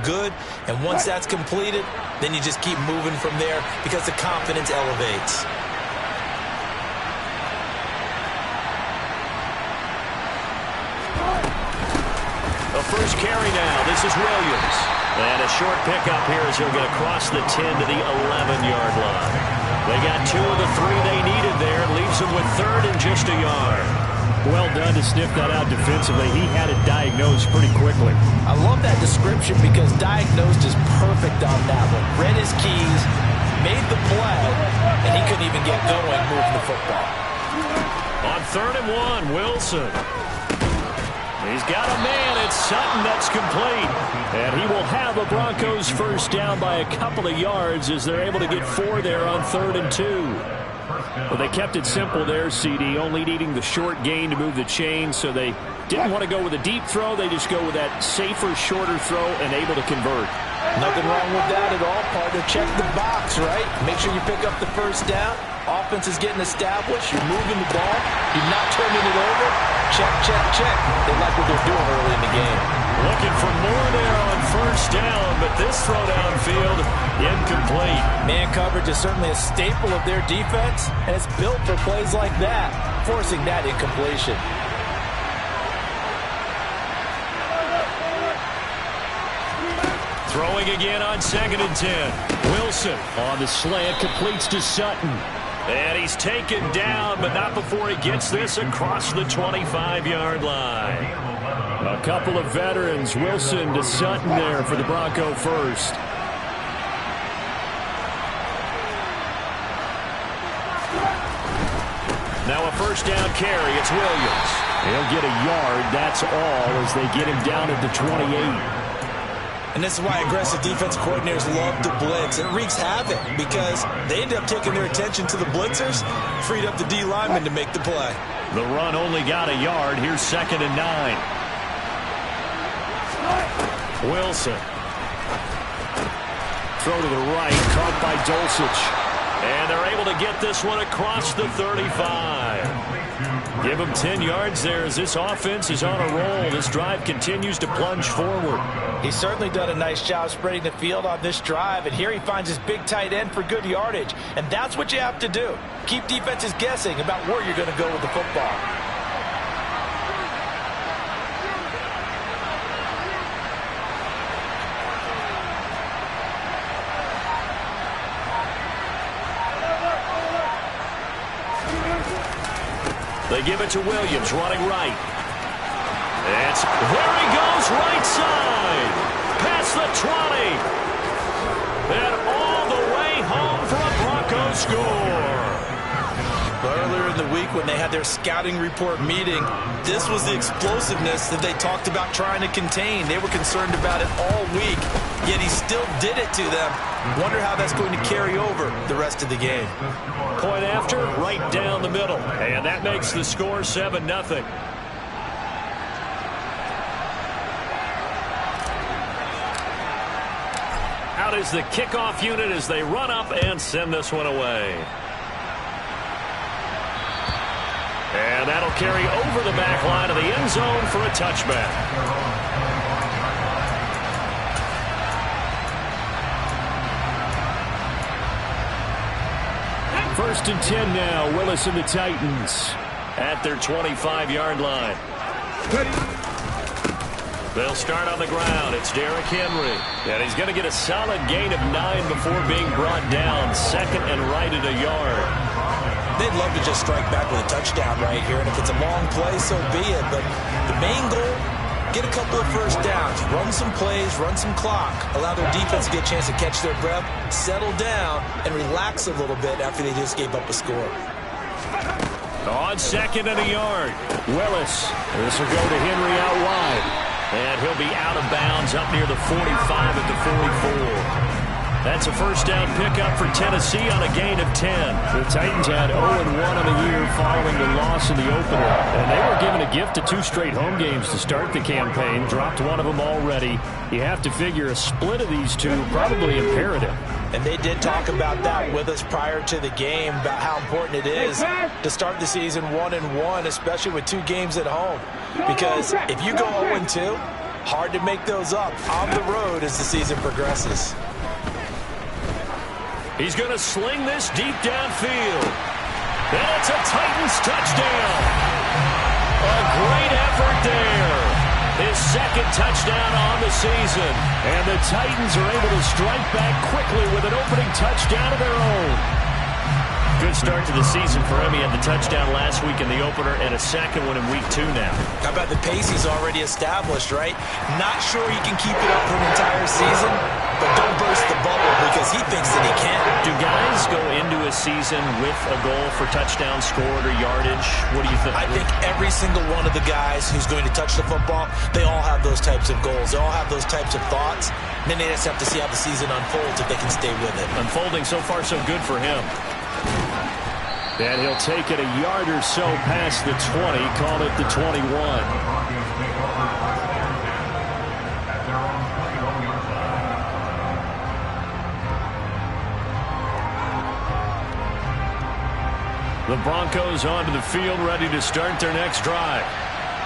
good, and once that's completed, then you just keep moving from there because the confidence elevates. The first carry now. This is Williams. And a short pickup here as he'll get across the 10 to the 11-yard line. They got 2 of the 3 they needed there. Leaves them with 3rd and just a yard. Well done to sniff that out defensively. He had it diagnosed pretty quickly. I love that description because diagnosed is perfect on that one. Read his keys, made the play, and he couldn't even get going moving the football. On 3rd and 1, Wilson. He's got a man. It's Sutton that's complete. And he will have a Broncos first down by a couple of yards as they're able to get 4 there on 3rd and 2. Well, they kept it simple there, CD, only needing the short gain to move the chain, so they didn't want to go with a deep throw. They just go with that safer, shorter throw and able to convert. Nothing wrong with that at all, partner. Check the box, right? Make sure you pick up the first down. Offense is getting established. You're moving the ball. You're not turning it over. Check, check, check. They like what they're doing early in the game. Looking for more there on first down, but this throw downfield, incomplete. Man coverage is certainly a staple of their defense, and it's built for plays like that, forcing that incompletion. Throwing again on 2nd and 10. Wilson on the slant, completes to Sutton. And he's taken down, but not before he gets this across the 25-yard line. A couple of veterans, Wilson to Sutton there for the Bronco first. Now a first down carry, it's Williams. He'll get a yard, that's all, as they get him down at the 28. And this is why aggressive defense coordinators love to blitz. It wreaks havoc because they end up taking their attention to the blitzers, freed up the D lineman to make the play. The run only got a yard. Here's 2nd and 9. Wilson. Throw to the right, caught by Dulcich. And they're able to get this one across the 35. Give him 10 yards there as this offense is on a roll. This drive continues to plunge forward. He's certainly done a nice job spreading the field on this drive, and here he finds his big tight end for good yardage. And that's what you have to do. Keep defenses guessing about where you're going to go with the football. They give it to Williams, running right. There he goes, right side. Past the 20. And all the way home for a Broncos score. Earlier in the week when they had their scouting report meeting, this was the explosiveness that they talked about trying to contain. They were concerned about it all week, yet he still did it to them. Wonder how that's going to carry over the rest of the game. Point after, right down the middle. And that makes the score 7-0. Out is the kickoff unit as they run up and send this one away. And that'll carry over the back line of the end zone for a touchback. 1st and 10 now. Willis and the Titans at their 25-yard line. They'll start on the ground. It's Derrick Henry. And he's going to get a solid gain of 9 before being brought down. 2nd and right at a yard. They'd love to just strike back with a touchdown right here. And if it's a long play, so be it. But the main goal, get a couple of first downs. Run some plays, run some clock. Allow their defense to get a chance to catch their breath, settle down, and relax a little bit after they just gave up a score. On 2nd and a yard. Willis. This will go to Henry out wide. And he'll be out of bounds up near the 45 at the 44. That's a first down pickup for Tennessee on a gain of 10. The Titans had 0-1 on the year following the loss in the opener. And they were given a gift of 2 straight home games to start the campaign. Dropped one of them already. You have to figure a split of these two probably imperative. And they did talk about that with us prior to the game, about how important it is to start the season 1-1, especially with 2 games at home. Because if you go 0-2, Hard to make those up on the road as the season progresses. He's going to sling this deep downfield. And it's a Titans touchdown. A great effort there. His second touchdown on the season. And the Titans are able to strike back quickly with an opening touchdown of their own. Good start to the season for him. He had the touchdown last week in the opener and a second one in week 2 now. How about the pace he's already established, right? Not sure he can keep it up for an entire season, but don't burst the bubble because he thinks that he can. Do guys go into a season with a goal for touchdown scored or yardage? What do you think? I think every single one of the guys who's going to touch the football, they all have those types of goals. They all have those types of thoughts. And then they just have to see how the season unfolds if they can stay with it. Unfolding so far so good for him. And he'll take it a yard or so past the 20, call it the 21. The Broncos onto the field, ready to start their next drive.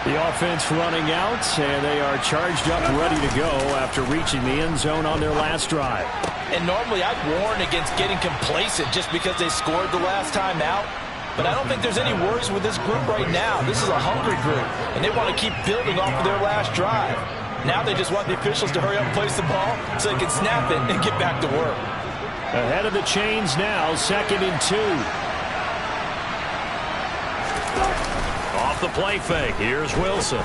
The offense running out, and they are charged up, ready to go after reaching the end zone on their last drive. And normally I'd warn against getting complacent just because they scored the last time out. But I don't think there's any worries with this group right now. This is a hungry group, and they want to keep building off of their last drive. Now they just want the officials to hurry up and place the ball so they can snap it and get back to work. Ahead of the chains now, 2nd and 2. Off the play fake, here's Wilson.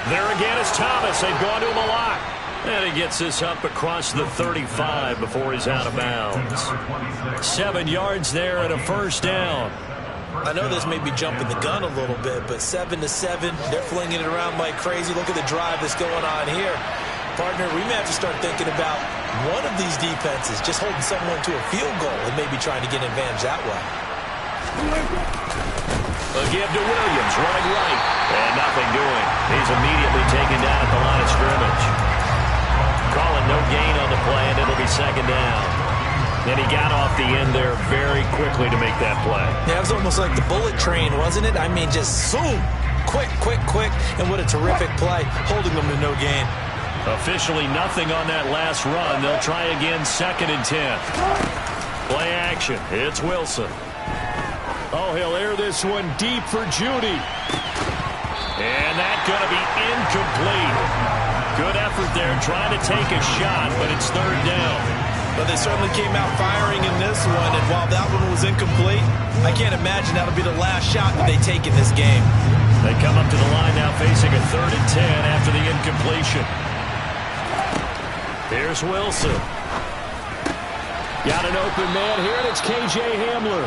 There again is Thomas. They've gone to him a lot. And he gets this up across the 35 before he's out of bounds. 7 yards there and a first down. I know this may be jumping the gun a little bit, but 7-7, they're flinging it around like crazy. Look at the drive that's going on here. Partner, we may have to start thinking about one of these defenses just holding someone to a field goal and maybe trying to get an advantage that way. A give to Williams, running right. And nothing doing. He's immediately taken down at the line of scrimmage. Calling no gain on the play, and it'll be 2nd down. And he got off the end there very quickly to make that play. Yeah, it was almost like the bullet train, wasn't it? I mean, just zoom. Quick, quick, quick. And what a terrific play, holding them to no gain. Officially nothing on that last run. They'll try again, 2nd and 10. Play action. It's Wilson. Oh, he'll air this one deep for Judy. And that's going to be incomplete. Good effort there, trying to take a shot, but it's 3rd down. But they certainly came out firing in this one, and while that one was incomplete, I can't imagine that'll be the last shot that they take in this game. They come up to the line now facing a 3rd and 10 after the incompletion. Here's Wilson. Got an open man here, and it's K.J. Hamler.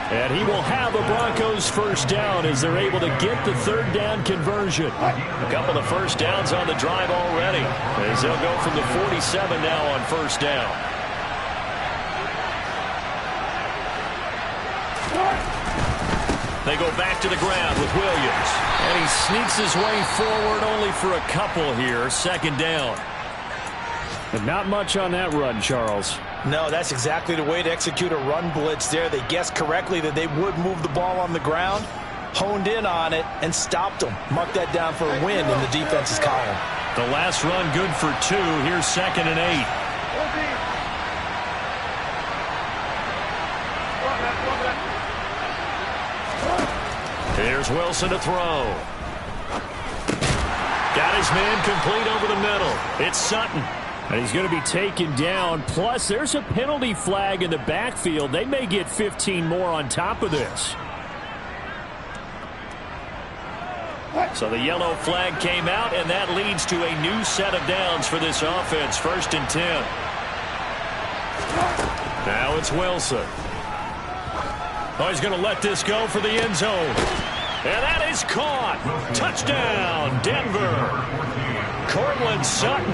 And he will have a Broncos first down as they're able to get the 3rd down conversion. A couple of first downs on the drive already as they'll go from the 47 now on first down. They go back to the ground with Williams. And he sneaks his way forward only for a couple here. 2nd down. And not much on that run, Charles. No, that's exactly the way to execute a run blitz there. They guessed correctly that they would move the ball on the ground, honed in on it, and stopped them. Mark that down for a win in the defense's column. The last run good for 2. Here's 2nd and 8. Here's Wilson to throw. Got his man complete over the middle. It's Sutton. And he's going to be taken down. Plus, there's a penalty flag in the backfield. They may get 15 more on top of this. So the yellow flag came out, and that leads to a new set of downs for this offense. 1st and 10. Now it's Wilson. Oh, he's going to let this go for the end zone. And that is caught. Touchdown, Denver. Cortland Sutton.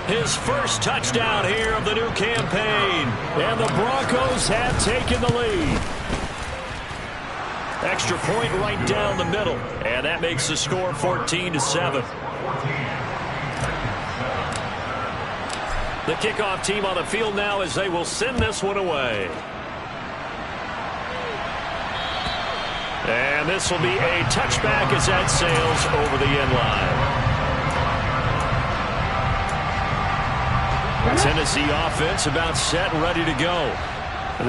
His first touchdown here of the new campaign. And the Broncos have taken the lead. Extra point right down the middle. And that makes the score 14-7. The kickoff team on the field now as they will send this one away. And this will be a touchback as that sails over the end line. Tennessee offense about set and ready to go.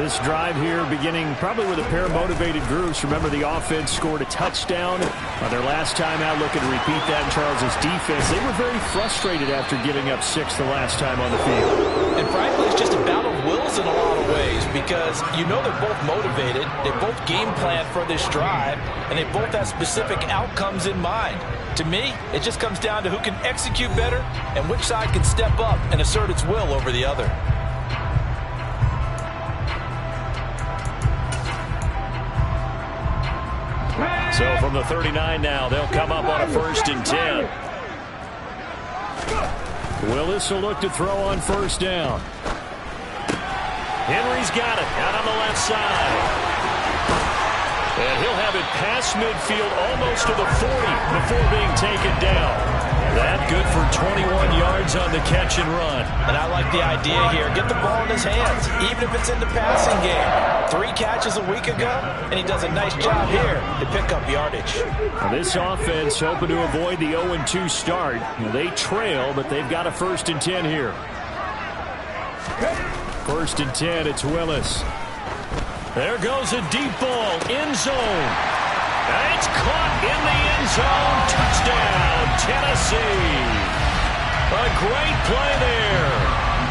This drive here beginning probably with a pair of motivated groups. Remember, the offense scored a touchdown on their last time out, looking to repeat that in Charles's defense. They were very frustrated after giving up 6 the last time on the field. And frankly, it's just a battle of wills in a lot of ways, because you know they're both motivated, they both game plan for this drive, and they both have specific outcomes in mind. To me, it just comes down to who can execute better and which side can step up and assert its will over the other. So from the 39 now, they'll come up on a 1st and 10. Willis will look to throw on 1st down. Henry's got it out on the left side. And he'll have it past midfield almost to the 40 before being taken down. That good for 21 yards on the catch and run. And I like the idea here. Get the ball in his hands, even if it's in the passing game. 3 catches a week ago, and he does a nice job here to pick up yardage. Now this offense hoping to avoid the 0-2 start. They trail, but they've got a 1st and 10 here. 1st and 10, it's Willis. There goes a deep ball, end zone. It's caught in the end zone. Touchdown, Tennessee. A great play there.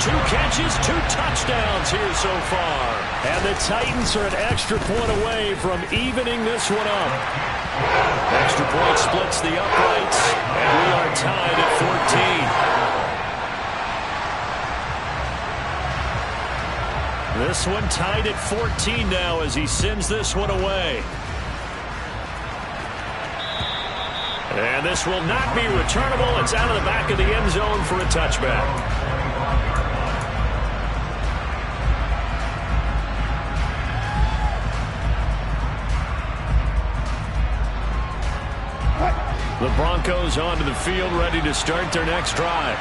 2 catches, 2 touchdowns here so far. And the Titans are an extra point away from evening this one up. Extra point splits the uprights, and we are tied at 14. This one tied at 14 now as he sends this one away. And this will not be returnable. It's out of the back of the end zone for a touchback. The Broncos onto the field, ready to start their next drive.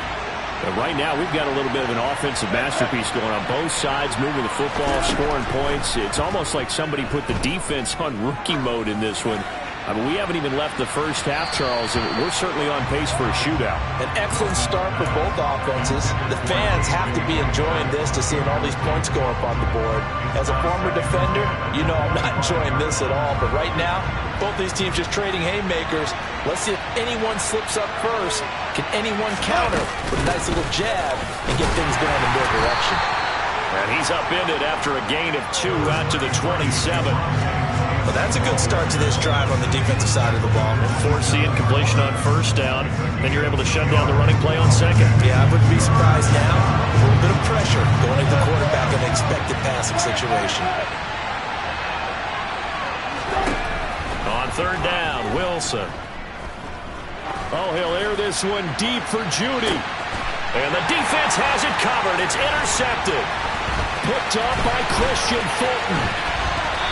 But right now, we've got a little bit of an offensive masterpiece going on both sides, moving the football, scoring points. It's almost like somebody put the defense on rookie mode in this one. I mean, we haven't even left the first half, Charles, and we're certainly on pace for a shootout. An excellent start for both offenses. The fans have to be enjoying this to seeing all these points go up on the board. As a former defender, you know I'm not enjoying this at all. But right now, both these teams just trading haymakers. Let's see if anyone slips up first. Can anyone counter with a nice little jab and get things going in their direction? And he's upended after a gain of 2 out to the 27. Well, that's a good start to this drive on the defensive side of the ball. Force the incompletion on 1st down. Then you're able to shut down the running play on 2nd. Yeah, I wouldn't be surprised now. A little bit of pressure going at the quarterback in an expected passing situation. On 3rd down, Wilson. Oh, he'll air this one deep for Judy. And the defense has it covered. It's intercepted. Picked up by Christian Fulton.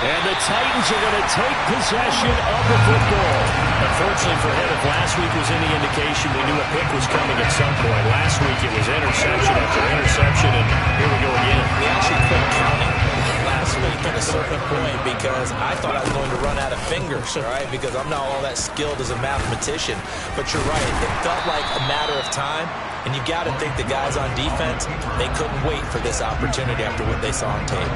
And the Titans are going to take possession of the football. Unfortunately for him, if last week was any indication, we knew a pick was coming at some point. Last week it was interception after interception, and here we go again. We actually quit counting last week at a certain point because I thought I was going to run out of fingers, right? Because I'm not all that skilled as a mathematician. But you're right, it felt like a matter of time. And you got to think the guys on defense, they couldn't wait for this opportunity after what they saw on tape.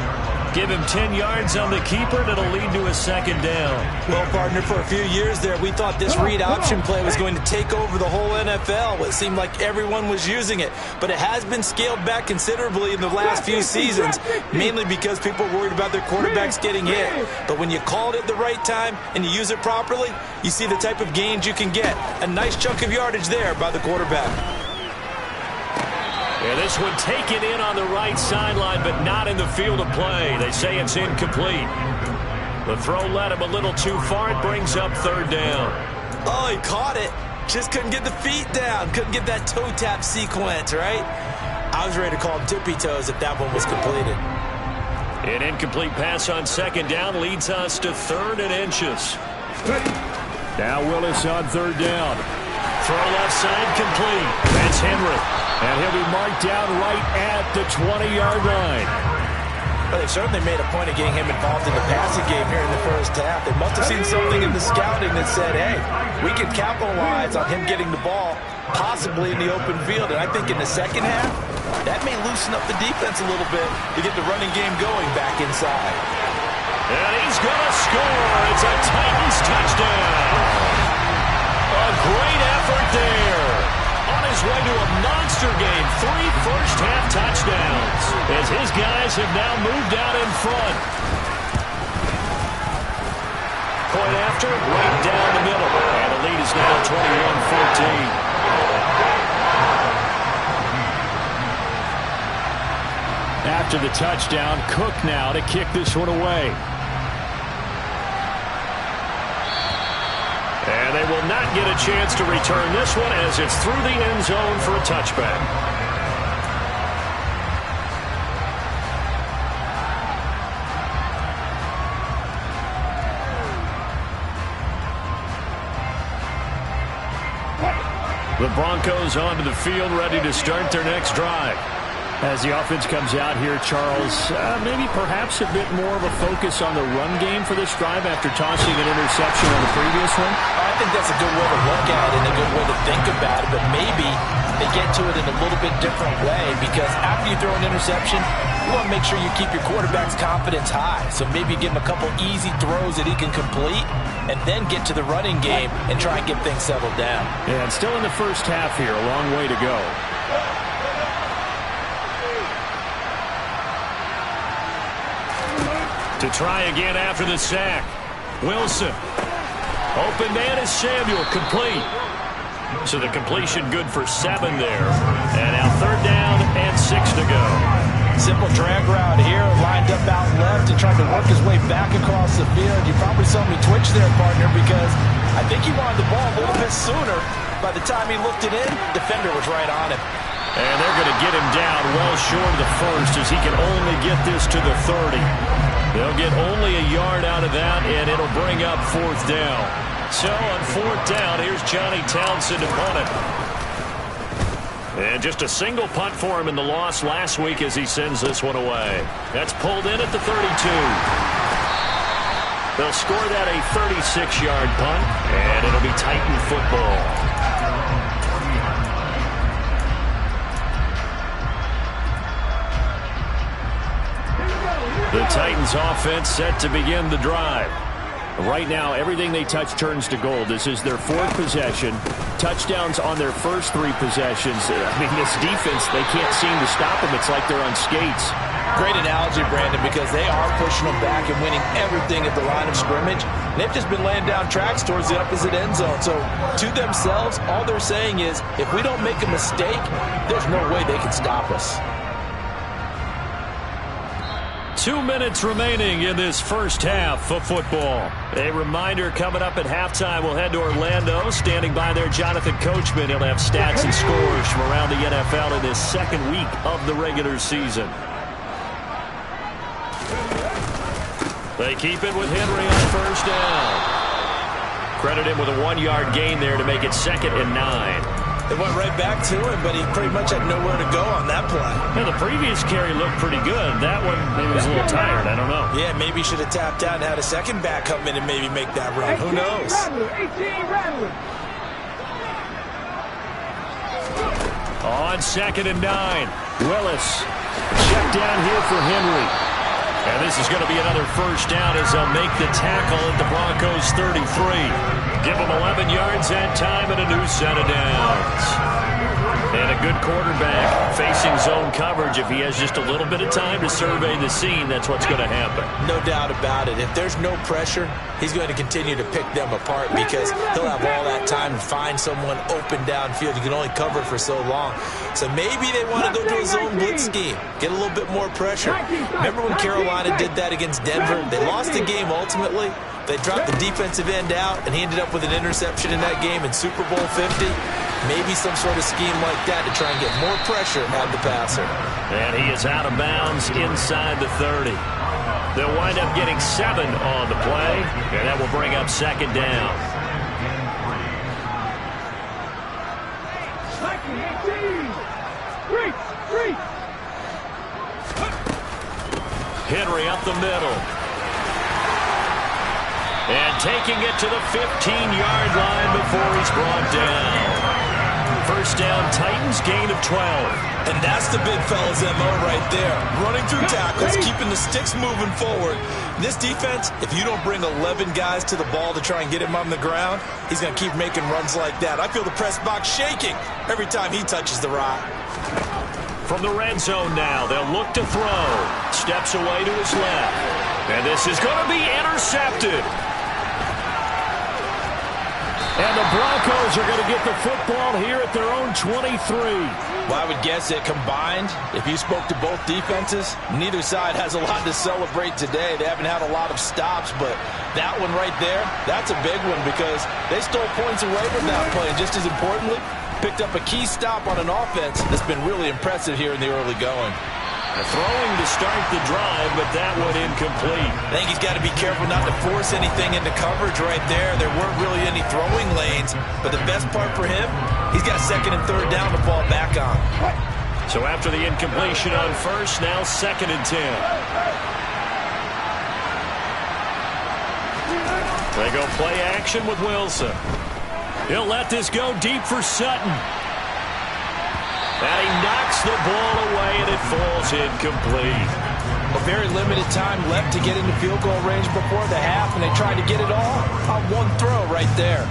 Give him 10 yards on the keeper, and it'll lead to a 2nd down. Well, partner, for a few years there, we thought this read option play was going to take over the whole NFL. It seemed like everyone was using it. But it has been scaled back considerably in the last few seasons, mainly because people are worried about their quarterbacks getting hit. But when you call it at the right time and you use it properly, you see the type of gains you can get. A nice chunk of yardage there by the quarterback. And this one taken in on the right sideline, but not in the field of play. They say it's incomplete. The throw led him a little too far. It brings up 3rd down. Oh, he caught it. Just couldn't get the feet down. Couldn't get that toe tap sequence, right? I was ready to call him tippy toes if that one was completed. An incomplete pass on 2nd down leads us to 3rd and inches. Now Willis on 3rd down. Throw left side complete. That's Henry. And he'll be marked down right at the 20-yard line. Well, they've certainly made a point of getting him involved in the passing game here in the first half. They must have seen something in the scouting that said, hey, we can capitalize on him getting the ball, possibly in the open field. And I think in the second half, That may loosen up the defense a little bit to get the running game going back inside. And he's going to score. It's a Titans touchdown. A great effort there. On his way to a monster game, 3 first-half touchdowns, as his guys have now moved out in front. Point after, right down the middle. And the lead is now 21-14. After the touchdown, Cook now to kick this one away. And they will not get a chance to return this one as it's through the end zone for a touchback. The Broncos onto the field, ready to start their next drive. As the offense comes out here, Charles, maybe perhaps a bit more of a focus on the run game for this drive after tossing an interception on the previous one? I think that's a good way to look at it and a good way to think about it, but maybe they get to it in a little bit different way, because after you throw an interception, you want to make sure you keep your quarterback's confidence high. So maybe give him a couple easy throws that he can complete and then get to the running game and try and get things settled down. Yeah, and still in the first half here, a long way to go. To try again after the sack. Wilson. Open man is Samuel, complete. So the completion good for 7 there. And now 3rd down and 6 to go. Simple drag route here, lined up out left and tried to work his way back across the field. You probably saw me twitch there, partner, because I think he wanted the ball a little bit sooner. By the time he looked it in, defender was right on him. And they're going to get him down well short of the first, as he can only get this to the 30. They'll get only a yard out of that, and it'll bring up 4th down. So on 4th down, here's Johnny Townsend to punt it. And just a single punt for him in the loss last week as he sends this one away. That's pulled in at the 32. They'll score that a 36-yard punt, and it'll be Titan football. The Titans offense set to begin the drive. Right now, everything they touch turns to gold. This is their 4th possession. Touchdowns on their first 3 possessions. I mean, this defense, they can't seem to stop them. It's like they're on skates. Great analogy, Brandon, because they are pushing them back and winning everything at the line of scrimmage. They've just been laying down tracks towards the opposite end zone. So to themselves, all they're saying is, if we don't make a mistake, there's no way they can stop us. 2 minutes remaining in this first half of football. A reminder, coming up at halftime, we'll head to Orlando. Standing by there, Jonathan Coachman. He'll have stats and scores from around the NFL in this 2nd week of the regular season. They keep it with Henry on 1st down. Credit him with a 1-yard gain there to make it 2nd and 9. They went right back to him, but he pretty much had nowhere to go on that play. Yeah, the previous carry looked pretty good. That one, maybe was a little tired. I don't know. Yeah, maybe he should have tapped out and had a second back come in and maybe make that run. Who knows? On 2nd and 9. Willis. Check down here for Henry. And this is going to be another first down as they'll make the tackle at the Broncos 33. Give them 11 yards that time and a new set of downs. And a good quarterback facing zone coverage. If he has just a little bit of time to survey the scene, that's what's going to happen. No doubt about it. If there's no pressure, he's going to continue to pick them apart because he'll have all that time to find someone open downfield. You can only cover for so long. So maybe they want to go to a zone blitz scheme, get a little bit more pressure. Remember when Carolina did that against Denver? They lost the game ultimately. They dropped the defensive end out, and he ended up with an interception in that game in Super Bowl 50. Maybe some sort of scheme like that to try and get more pressure at the passer. And he is out of bounds inside the 30. They'll wind up getting 7 on the play, and that will bring up 2nd down. Henry up the middle. And taking it to the 15-yard line before he's brought down. First down, Titans, gain of 12. And that's the big fella's MO right there. Running through tackles, keeping the sticks moving forward. This defense, if you don't bring 11 guys to the ball to try and get him on the ground, he's going to keep making runs like that. I feel the press box shaking every time he touches the rock. From the red zone now, they'll look to throw. Steps away to his left. And this is going to be intercepted. And the Broncos are going to get the football here at their own 23. Well, I would guess that combined, if you spoke to both defenses, neither side has a lot to celebrate today. They haven't had a lot of stops, but that one right there, that's a big one because they stole points away with that play. And just as importantly, picked up a key stop on an offense that's been really impressive here in the early going. Throwing to start the drive, but that one incomplete. I think he's got to be careful not to force anything into coverage right there. There weren't really any throwing lanes, but the best part for him, he's got second and third down to fall back on. So after the incompletion on first, now second and 10. They go play action with Wilson. He'll let this go deep for Sutton. And he knocks the ball away, and it falls incomplete. A very limited time left to get into field goal range before the half, and they tried to get it all on one throw right there.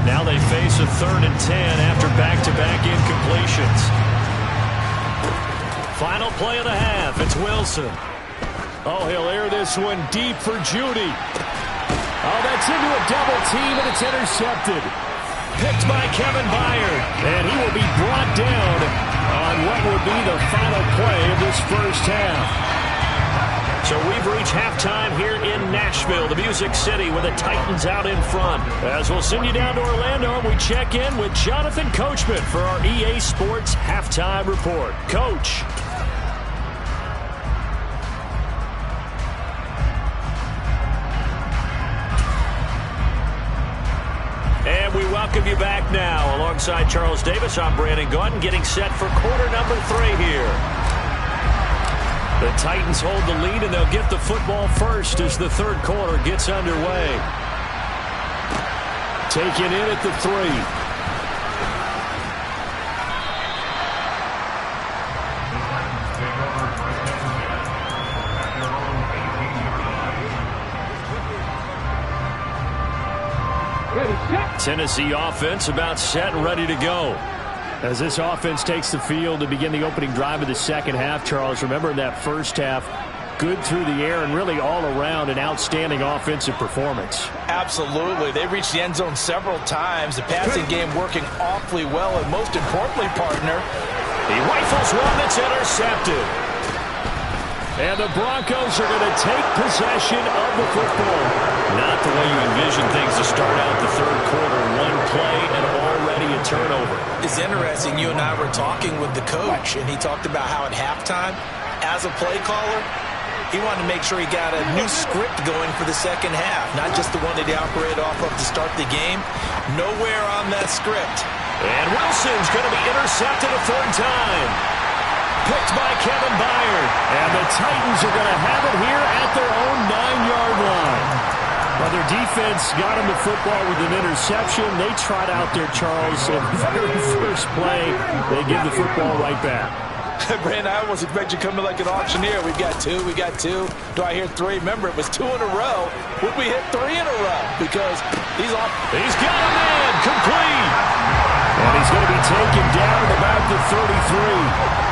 Now they face a 3rd and 10 after back-to-back incompletions. Final play of the half. It's Wilson. Oh, he'll air this one deep for Judy. Oh, that's into a double team, and it's intercepted. Picked by Kevin Byard, and he will be brought down on what will be the final play of this first half. So we've reached halftime here in Nashville, the Music City, with the Titans out in front. As we'll send you down to Orlando, we check in with Jonathan Coachman for our EA Sports Halftime Report. Coach. And we welcome you back now. Alongside Charles Davis, I'm Brandon Gaudin, getting set for quarter number 3 here. The Titans hold the lead, and they'll get the football first as the third quarter gets underway. Taken in at the 3. Tennessee offense about set and ready to go. As this offense takes the field to begin the opening drive of the second half, Charles, remember in that first half, good through the air and really all around an outstanding offensive performance. Absolutely. They reached the end zone several times. The passing game working awfully well, and most importantly, partner, he rifles one that's intercepted. And the Broncos are going to take possession of the football. Not the way you envision things to start out the third quarter. One play and already a turnover. It's interesting. You and I were talking with the coach, and he talked about how at halftime, as a play caller, he wanted to make sure he got a new script going for the second half, not just the one that he operated off of to start the game. Nowhere on that script. And Wilson's going to be intercepted a third time. Picked by Kevin Byard. And the Titans are going to have it here at their own 9-yard line. Well, their defense got him the football with an interception. They trot out there, Charles. So the very first play, they give the football right back. Brandon, I almost expect you coming like an auctioneer. We've got 2, we got 2. Do I hear 3? Remember, it was 2 in a row. Would we hit 3 in a row? Because he's off. He's got a man, complete. And he's going to be taken down at about the 33.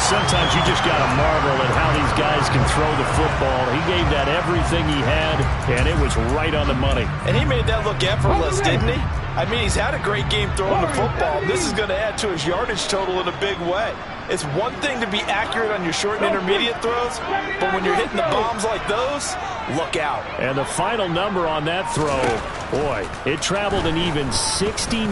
Sometimes you just got to marvel at how these guys can throw the football. He gave that everything he had, and it was right on the money. And he made that look effortless, didn't he? I mean, he's had a great game throwing the football. This is going to add to his yardage total in a big way. It's one thing to be accurate on your short and intermediate throws, but when you're hitting the bombs like those, look out. And the final number on that throw, boy, it traveled an even 69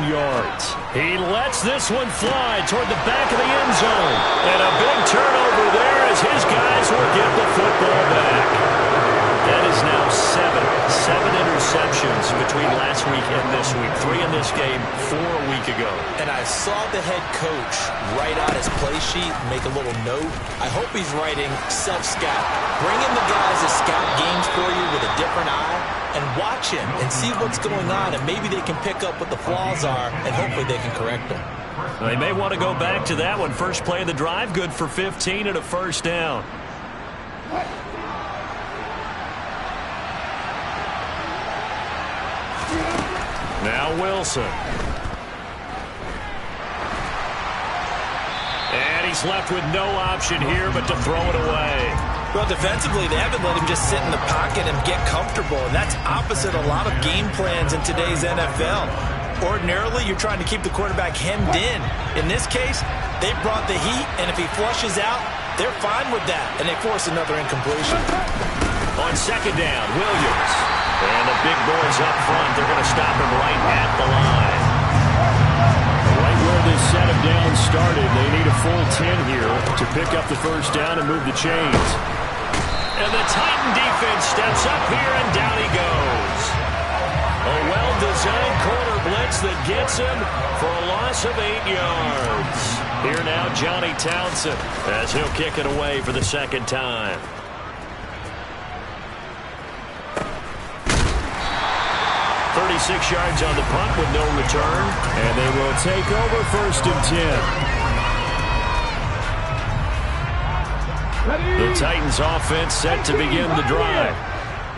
yards. He lets this one fly toward the back of the end zone. And a big turnover there as his guys will get the football back. That is now 7 interceptions between last week and this week. 3 in this game, 4 a week ago. And I saw the head coach write out his play sheet, make a little note. I hope he's writing self-scout. Bring in the guys that scout games for you with a different eye. and watch him and see what's going on, and maybe they can pick up what the flaws are, and hopefully they can correct them. They may want to go back to that one. First play of the drive, good for 15 and a first down. Now Wilson. And he's left with no option here but to throw it away. Well, defensively, they haven't let him just sit in the pocket and get comfortable, and that's opposite a lot of game plans in today's NFL. Ordinarily, you're trying to keep the quarterback hemmed in. In this case, they brought the heat, and if he flushes out, they're fine with that, and they force another incompletion. On second down, Williams. And the big boys up front, they're going to stop him right at the line. Right where this set of downs started, they need a full 10 here to pick up the first down and move the chains. And the Titan defense steps up here, and down he goes. A well-designed corner blitz that gets him for a loss of 8 yards. Here now, Johnny Townsend, as he'll kick it away for the second time. 36 yards on the punt with no return. And they will take over first and 10. The Titans offense set to begin the drive.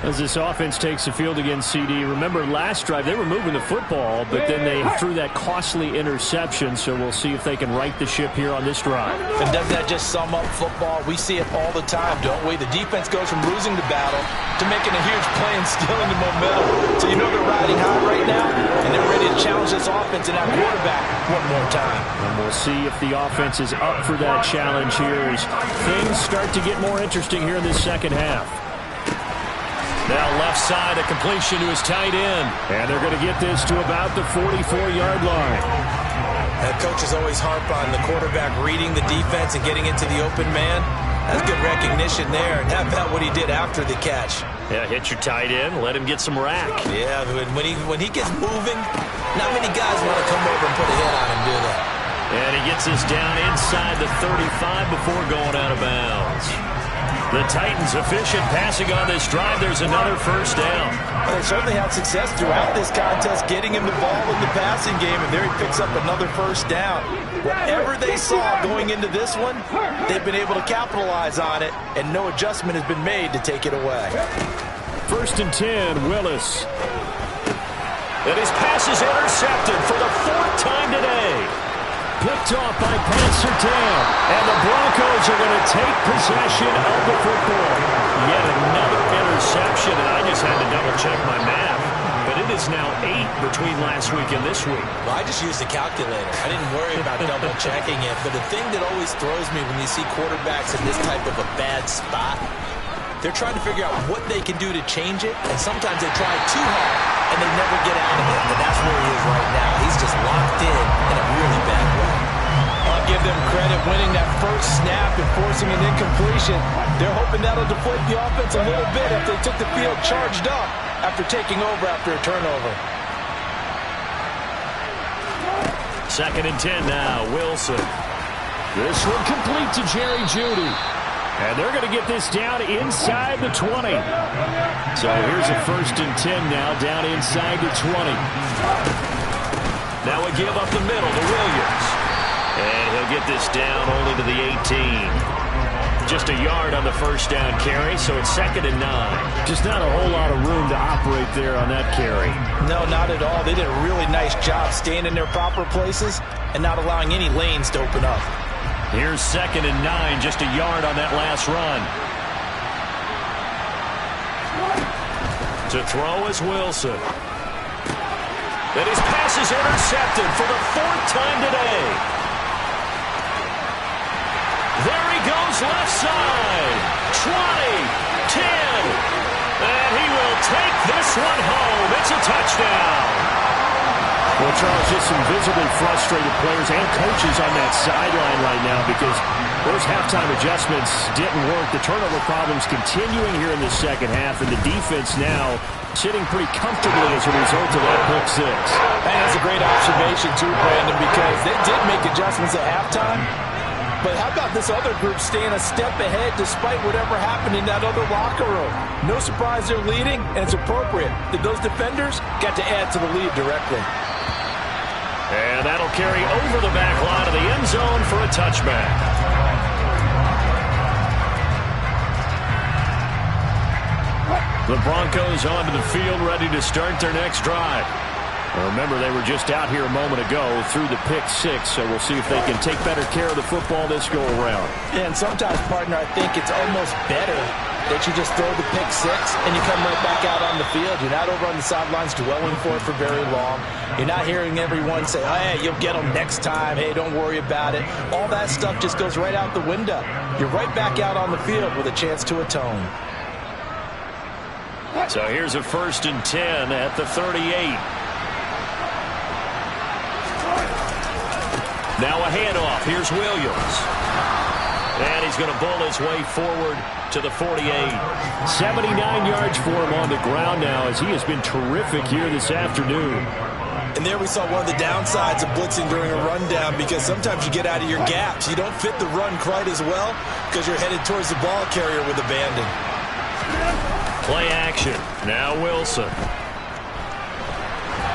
As this offense takes the field against CD, remember last drive they were moving the football, but then they threw that costly interception, so we'll see if they can right the ship here on this drive. And doesn't that just sum up football? We see it all the time, don't we? The defense goes from losing the battle to making a huge play and stealing the momentum. So you know they're riding high right now, and they're ready to challenge this offense and that quarterback one more time. And we'll see if the offense is up for that challenge here as things start to get more interesting here in this second half. Now left side, a completion to his tight end. And they're going to get this to about the 44-yard line. That coach is always harp on the quarterback reading the defense and getting into the open man. That's good recognition there. And how about what he did after the catch? Yeah, hit your tight end, let him get some rack. Yeah, when he gets moving, not many guys want to come over and put a hit on him, do they? And he gets us down inside the 35 before going out of bounds. The Titans efficient passing on this drive. There's another first down. Well, they certainly had success throughout this contest getting him the ball in the passing game, and there he picks up another first down. Whatever they saw going into this one, they've been able to capitalize on it, and no adjustment has been made to take it away. First and 10, Willis. And his pass is intercepted for the fourth time today. Picked off by Pat Surtain. And the Broncos are going to take possession of the football. Yet another interception, and I just had to double-check my math. But it is now 8 between last week and this week. Well, I just used a calculator. I didn't worry about double-checking it. But the thing that always throws me when you see quarterbacks in this type of a bad spot, they're trying to figure out what they can do to change it. And sometimes they try too hard, and they never get out of it. But that's where he is right now. He's just locked in a really bad way. I'll give them credit winning that first snap and forcing an incompletion. They're hoping that'll deflate the offense a little bit if they took the field charged up after taking over after a turnover. Second and 10 now, Wilson. This one complete to Jerry Jeudy. And they're going to get this down inside the 20. So here's a first and 10 now, down inside the 20. Now we give up the middle to Williams. And he'll get this down only to the 18. Just a yard on the first down carry, so it's second and 9. Just not a whole lot of room to operate there on that carry. No, not at all. They did a really nice job staying in their proper places and not allowing any lanes to open up. Here's second and 9, just a yard on that last run. To throw is Wilson. And his pass is intercepted for the fourth time today. There he goes left side. 20, 10. And he will take this one home. It's a touchdown. Well, Charles, just some visibly frustrated players and coaches on that sideline right now because those halftime adjustments didn't work. The turnover problems continuing here in the second half, and the defense now sitting pretty comfortably as a result of that pick six. And that's a great observation, too, Brandon, because they did make adjustments at halftime, But how about this other group staying a step ahead despite whatever happened in that other locker room? No surprise they're leading, and it's appropriate that those defenders got to add to the lead directly. And that'll carry over the back line of the end zone for a touchback. The Broncos onto the field, ready to start their next drive. Remember, they were just out here a moment ago through the pick six, so we'll see if they can take better care of the football this go-around. Yeah, and sometimes, partner, I think it's almost better that you just throw the pick six and you come right back out on the field. You're not over on the sidelines dwelling for it for very long. You're not hearing everyone say, oh, hey, you'll get them next time. Hey, don't worry about it. All that stuff just goes right out the window. You're right back out on the field with a chance to atone. So here's a 1st and 10 at the 38. Now a handoff. Here's Williams. And he's going to bull his way forward to the 48. 79 yards for him on the ground now as he has been terrific here this afternoon. And there we saw one of the downsides of blitzing during a rundown, because sometimes you get out of your gaps. You don't fit the run quite as well because you're headed towards the ball carrier with abandon. Play action. Now Wilson.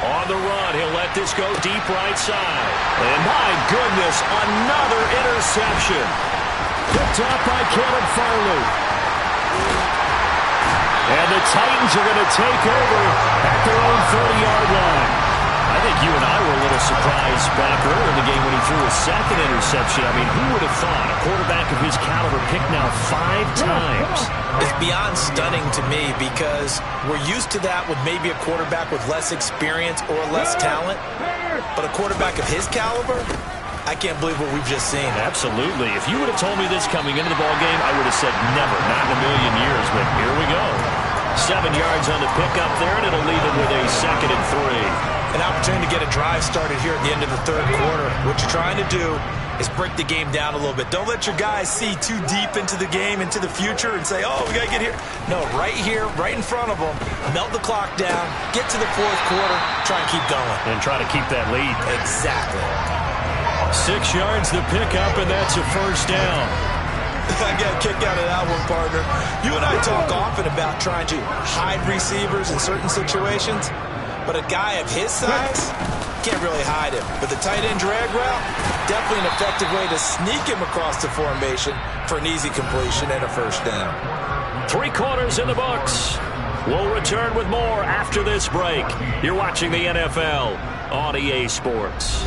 On the run, he'll let this go deep right side. And my goodness, another interception. Picked up by Caleb Farley. And the Titans are going to take over at their own 30-yard line. I think you and I were a little surprised back earlier in the game when he threw his second interception. I mean, who would have thought a quarterback of his caliber picked now 5 times? It's beyond stunning to me, because we're used to that with maybe a quarterback with less experience or less talent. But a quarterback of his caliber, I can't believe what we've just seen. Absolutely. If you would have told me this coming into the ballgame, I would have said never, not in a million years. But here we go. 7 yards on the pickup there, and it'll leave him with a 2nd and 3. An opportunity to get a drive started here at the end of the 3rd quarter. What you're trying to do is break the game down a little bit. Don't let your guys see too deep into the game, into the future, and say, oh, we got to get here. No, right here, right in front of them, melt the clock down, get to the 4th quarter, try and keep going. And try to keep that lead. Exactly. 6 yards the pickup, and that's a 1st down. I got a kick out of that one, partner. You and I talk often about trying to hide receivers in certain situations, but a guy of his size can't really hide him. But the tight end drag route, definitely an effective way to sneak him across the formation for an easy completion and a 1st down. 3 quarters in the books. We'll return with more after this break. You're watching the NFL on EA Sports.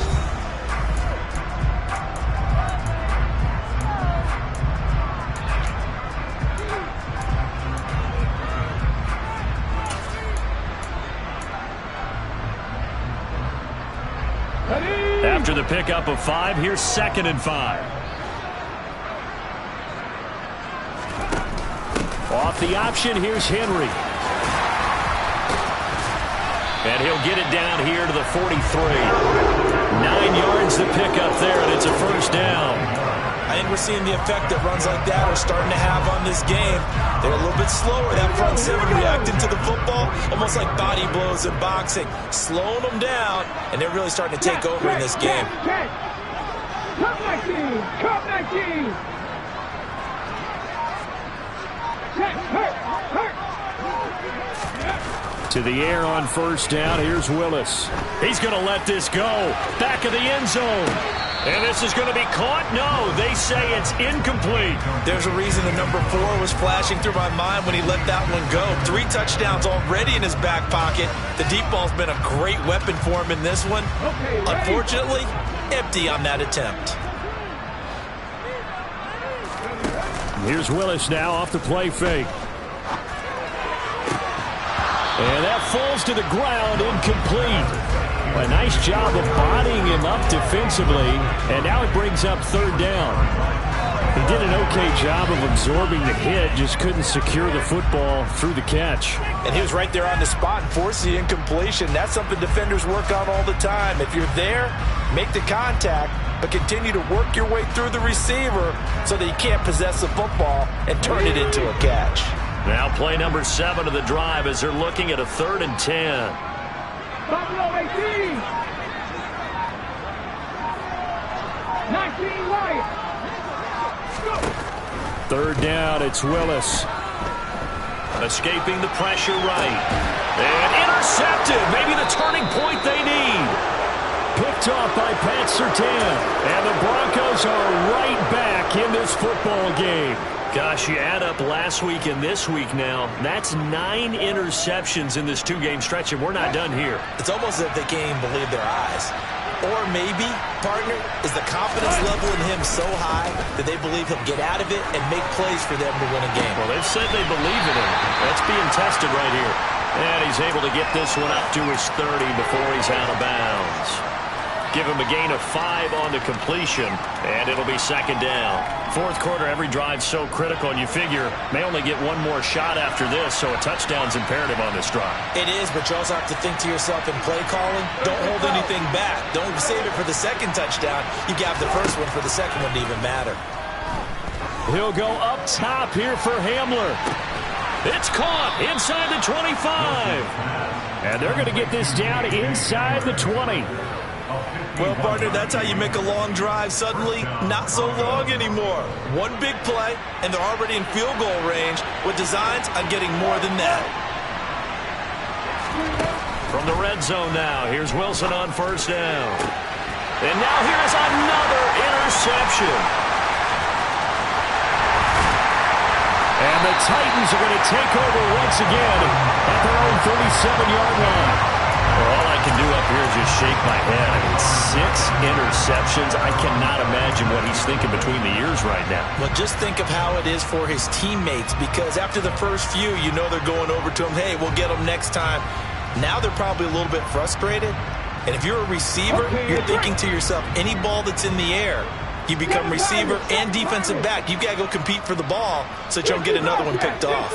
After the pickup of 5, here's 2nd and 5. Off the option, here's Henry. And he'll get it down here to the 43. 9 yards the pickup there, and it's a 1st down. I think we're seeing the effect that runs like that are starting to have on this game. They're a little bit slower, that front 7 reacting to the football, almost like body blows in boxing, slowing them down, and they're really starting to take over in this game. Come 19! Come 19! To the air on 1st down, here's Willis. He's going to let this go. Back of the end zone. And this is going to be caught? No, they say it's incomplete. There's a reason the number 4 was flashing through my mind when he let that one go. 3 touchdowns already in his back pocket. The deep ball's been a great weapon for him in this one. Unfortunately, empty on that attempt. Here's Willis now off the play fake. And that falls to the ground, incomplete. A nice job of bodying him up defensively, and now it brings up 3rd down. He did an okay job of absorbing the hit, just couldn't secure the football through the catch. And he was right there on the spot and forced the incompletion. That's something defenders work on all the time. If you're there, make the contact, but continue to work your way through the receiver so that you can't possess the football and turn it into a catch. Now play number 7 of the drive as they're looking at a 3rd and 10. Buffalo 18! 19 right! Third down, it's Willis. Escaping the pressure right. And intercepted. Maybe the turning point they need. Picked off by Pat Surtain. And the Broncos are right back in this football game. Gosh, you add up last week and this week now. That's 9 interceptions in this 2-game stretch, and we're not done here. It's almost as if they can't even believe their eyes. Or maybe, partner, is the confidence level in him so high that they believe he'll get out of it and make plays for them to win a game. Well, they've said they believe in him. That's being tested right here. And he's able to get this one up to his 30 before he's out of bounds. Give him a gain of 5 on the completion, and it'll be second down. Fourth quarter, every drive so critical, and you figure may only get one more shot after this, so a touchdown's imperative on this drive. It is, but you also have to think to yourself in play calling, don't hold anything back. Don't save it for the second touchdown. You got the first one for the second one to even matter. He'll go up top here for Hamler. It's caught inside the 25. And they're going to get this down inside the 20. Well, partner, that's how you make a long drive suddenly not so long anymore. One big play, and they're already in field goal range with designs on getting more than that. From the red zone now, here's Wilson on first down. And now here's another interception. And the Titans are going to take over once again at their own 37-yard line. Well, all I can do up here is just shake my head. I mean, 6 interceptions. I cannot imagine what he's thinking between the ears right now. Well, just think of how it is for his teammates, because after the first few, you know they're going over to him, hey, we'll get them next time. Now they're probably a little bit frustrated. And if you're a receiver, you're thinking to yourself, any ball that's in the air, you become receiver and defensive back. You've got to go compete for the ball so that you don't get another one picked off.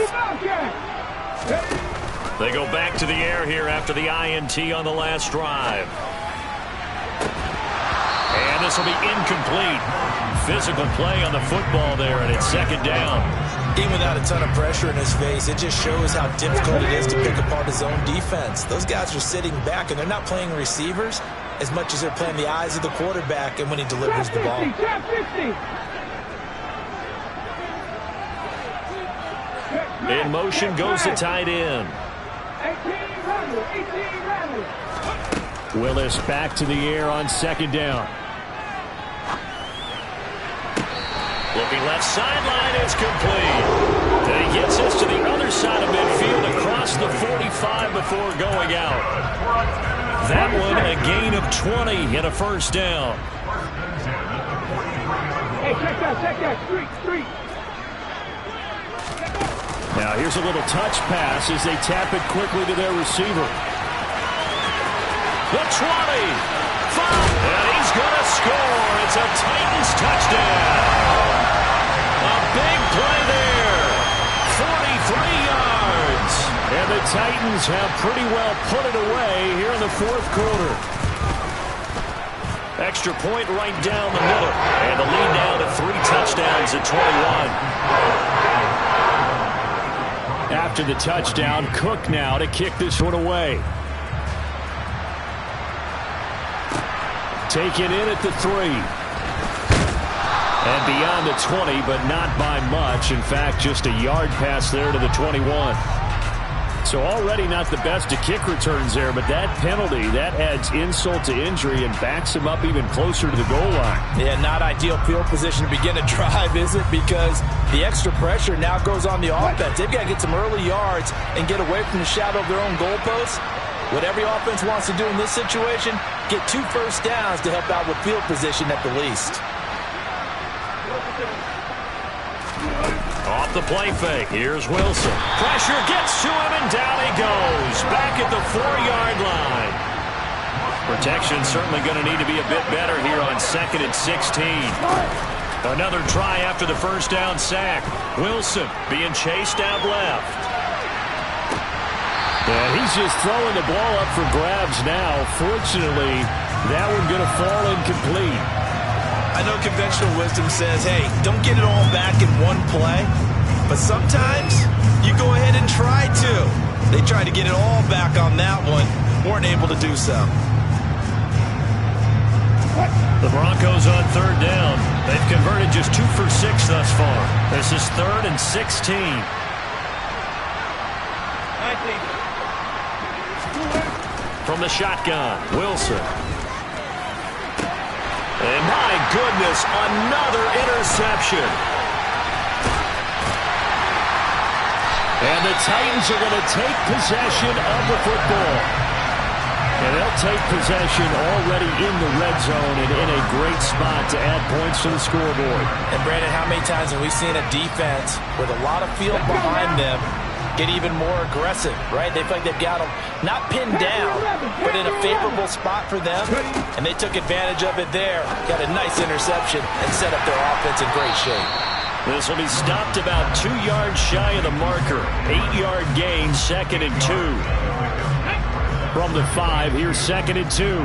They go back to the air here after the INT on the last drive. And this will be incomplete. Physical play on the football there, and it's second down. Even without a ton of pressure in his face, it just shows how difficult it is to pick apart his own defense. Those guys are sitting back, and they're not playing receivers as much as they're playing the eyes of the quarterback and when he delivers the ball. In motion goes the tight end. Willis back to the air on second down. Looking left sideline, it's complete. And he gets us to the other side of midfield across the 45 before going out. That one a gain of 20 and a first down. Hey, check that, street. Now here's a little touch pass as they tap it quickly to their receiver. The 20. And he's going to score. It's a Titans touchdown. A big play there. 43 yards. And the Titans have pretty well put it away here in the fourth quarter. Extra point right down the middle. And the lead down to 3 touchdowns at 21. After the touchdown, Cook now to kick this one away. Take it in at the 3. And beyond the 20, but not by much. In fact, just a yard pass there to the 21. So already not the best of kick returns there, but that penalty, that adds insult to injury and backs him up even closer to the goal line. Yeah, not ideal field position to begin a drive, is it? Because the extra pressure now goes on the offense. They've got to get some early yards and get away from the shadow of their own goalposts. What every offense wants to do in this situation, get 2 first downs to help out with field position at the least. Off the play fake, here's Wilson. Pressure gets to him, and down he goes. Back at the 4-yard line. Protection certainly going to need to be a bit better here on 2nd and 16. Another try after the first down sack. Wilson being chased out left. Yeah, he's just throwing the ball up for grabs now. Fortunately, that one going to fall incomplete. I know conventional wisdom says, hey, don't get it all back in one play. But sometimes you go ahead and try to. They tried to get it all back on that one. Weren't able to do so. The Broncos on third down. They've converted just 2 for 6 thus far. This is 3rd and 16. From the shotgun, Wilson. And my goodness, another interception. And the Titans are going to take possession of the football. And they'll take possession already in the red zone and in a great spot to add points to the scoreboard. And Brandon, how many times have we seen a defense with a lot of field behind them get even more aggressive, right? They feel like they've got them not pinned down, but in a favorable spot for them. And they took advantage of it there. Got a nice interception and set up their offense in great shape. This will be stopped about 2 yards shy of the marker. 8-yard gain, 2nd and 2. From the 5, here's 2nd and 2.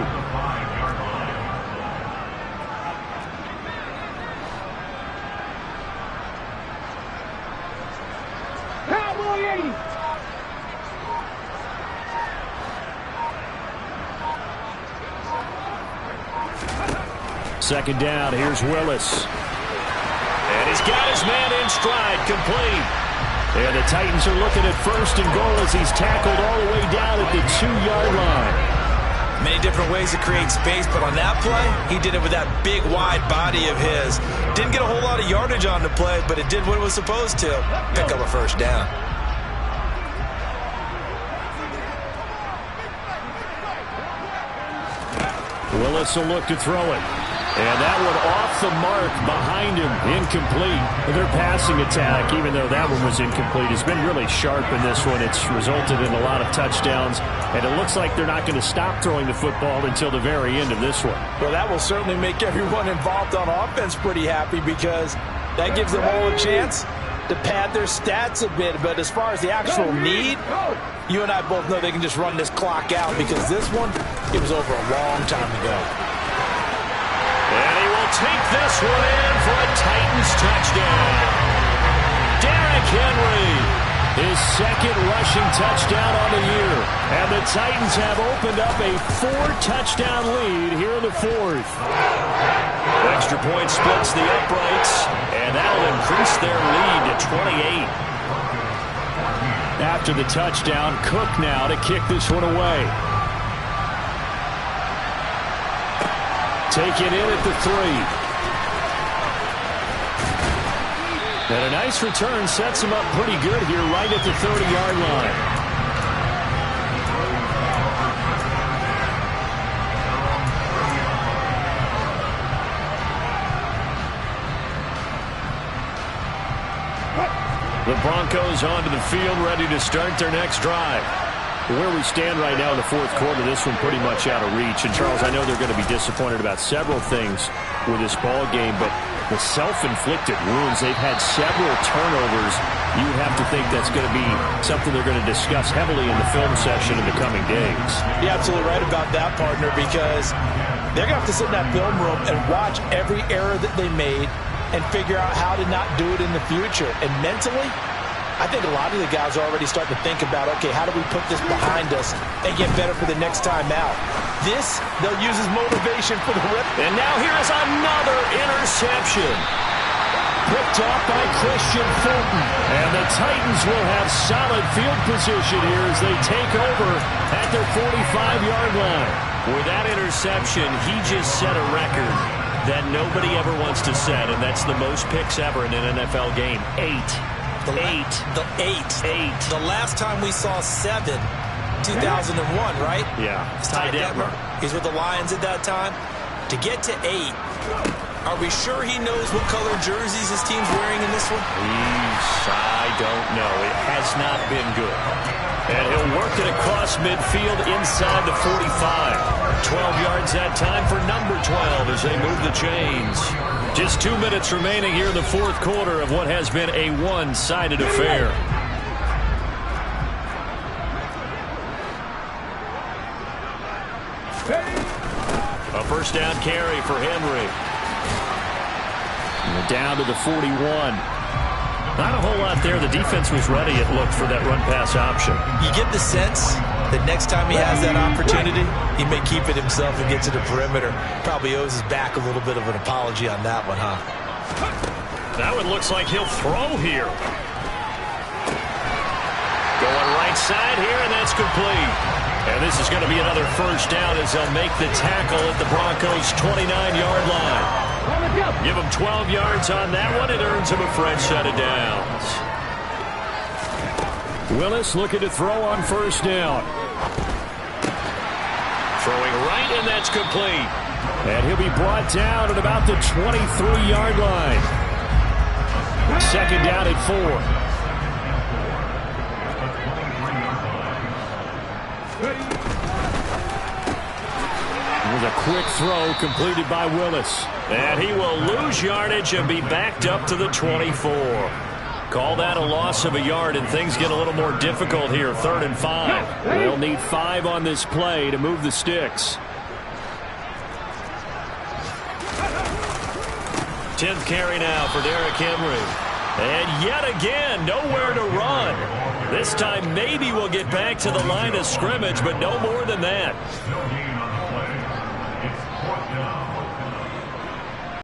Cowboy 80. Second down, here's Willis. And he's got his man in stride, complete. And the Titans are looking at 1st and goal as he's tackled all the way down at the 2-yard line. Many different ways to create space, but on that play, he did it with that big, wide body of his. Didn't get a whole lot of yardage on the play, but it did what it was supposed to. Pick up a 1st down. Willis will look to throw it. And that one off the mark behind him, incomplete. Their passing attack, even though that one was incomplete, has been really sharp in this one. It's resulted in a lot of touchdowns, and it looks like they're not going to stop throwing the football until the very end of this one. Well, that will certainly make everyone involved on offense pretty happy because that gives them all a chance to pad their stats a bit. But as far as the actual need, you and I both know they can just run this clock out because this one, it was over a long time ago. And he will take this one in for a Titans touchdown. Derrick Henry, his 2nd rushing touchdown on the year. And the Titans have opened up a 4-touchdown lead here in the 4th. Extra point splits the uprights, and that'll increase their lead to 28. After the touchdown, Cook now to kick this one away. Taken in at the 3. And a nice return sets him up pretty good here right at the 30-yard line. The Broncos onto the field ready to start their next drive. Where we stand right now in the 4th quarter, this one pretty much out of reach. And, Charles, I know they're going to be disappointed about several things with this ball game, but the self-inflicted wounds, they've had several turnovers. You have to think that's going to be something they're going to discuss heavily in the film session in the coming days. You're absolutely right about that, partner, because they're going to have to sit in that film room and watch every error that they made and figure out how to not do it in the future. And mentally, I think a lot of the guys are already starting to think about, okay, how do we put this behind us and get better for the next time out? This, they'll use as motivation for the rest. And now here is another interception. Picked off by Christian Fulton. And the Titans will have solid field position here as they take over at their 45-yard line. With that interception, he just set a record that nobody ever wants to set, and that's the most picks ever in an NFL game. 8. The last time we saw 7, 2001, right? Yeah. Ty Detmer. He's with the Lions at that time. To get to 8, are we sure he knows what color jerseys his team's wearing in this one? I don't know. It has not been good. And he'll work it across midfield inside the 45. 12 yards that time for number 12 as they move the chains. Just 2 minutes remaining here in the 4th quarter of what has been a one-sided affair. A 1st down carry for Henry. And down to the 41. Not a whole lot there. The defense was ready, it looked, for that run-pass option. You get the sense The next time he has that opportunity, he may keep it himself and get to the perimeter. Probably owes his back a little bit of an apology on that one, huh? That one looks like he'll throw here. Going right side here, and that's complete. And this is going to be another first down as they'll make the tackle at the Broncos' 29-yard line. Give him 12 yards on that one. It earns him a fresh set of downs. Willis looking to throw on first down. Throwing right, and that's complete. And he'll be brought down at about the 23-yard line. Second down at 4. With a quick throw completed by Willis. And he will lose yardage and be backed up to the 24. Call that a loss of a yard, and things get a little more difficult here. 3rd and 5. They'll need 5 on this play to move the sticks. 10th carry now for Derrick Henry. And yet again, nowhere to run. This time maybe we'll get back to the line of scrimmage, but no more than that.